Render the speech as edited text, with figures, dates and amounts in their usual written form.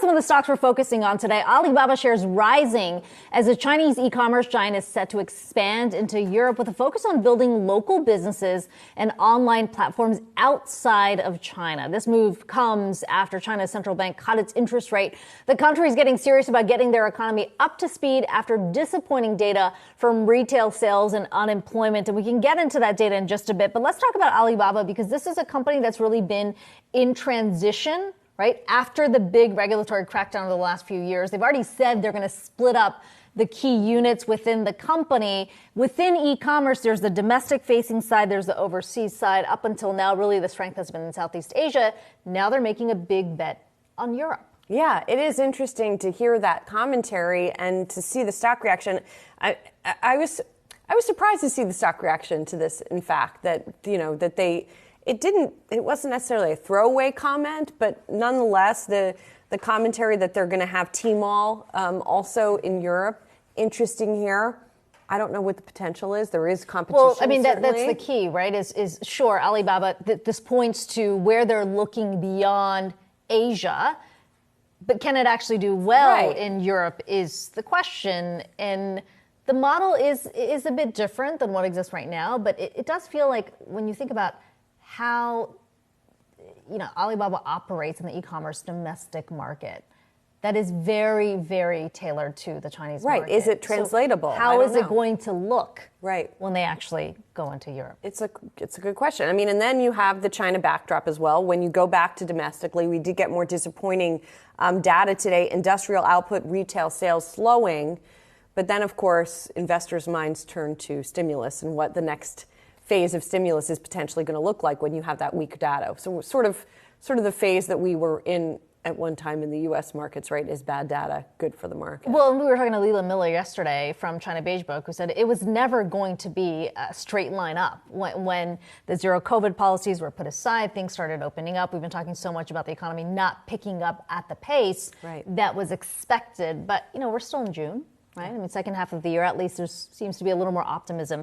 about some of the stocks we're focusing on today. Alibaba shares rising as the Chinese e-commerce giant is set to expand into Europe with a focus on building local businesses and online platforms outside of China. This move comes after China's central bank cut its interest rate. The country is getting serious about getting their economy up to speed after disappointing data from retail sales and unemployment. And we can get into that data in just a bit. But let's talk about Alibaba, because this is a company that's really been in transition, right? After the big regulatory crackdown of the last few years, they've already said they're going to split up the key units within the company. Within e-commerce, there's the domestic facing side, there's the overseas side. Up until now, really the strength has been in Southeast Asia. Now they're making a big bet on Europe. Yeah, it is interesting to hear that commentary and to see the stock reaction. I was surprised to see the stock reaction to this. In fact, that it wasn't necessarily a throwaway comment, but nonetheless, the commentary that they're going to have Tmall also in Europe. Interesting here. I don't know what the potential is. There is competition. Well, I mean, that's the key, right? Is sure, Alibaba, this points to where they're looking beyond Asia, but can it actually do well in Europe is the question. And the model is a bit different than what exists right now, but it does feel like when you think about how Alibaba operates in the e-commerce domestic market, that is very, very tailored to the Chinese market. Right. Is it translatable? So how is it going to look when they actually go into Europe? It's a good question. I mean, and then you have the China backdrop as well. When you go back to domestically, we did get more disappointing data today. Industrial output, retail sales slowing. But then, of course, investors' minds turn to stimulus and what the next phase of stimulus is potentially going to look like when you have that weak data. So sort of the phase that we were in at one time in the U.S. markets, right, is bad data good for the market? Well, we were talking to Leland Miller yesterday from China Beige Book, who said it was never going to be a straight line up. When the zero COVID policies were put aside, things started opening up. We've been talking so much about the economy not picking up at the pace that was expected. But, we're still in June, right? I mean, second half of the year, at least there seems to be a little more optimism.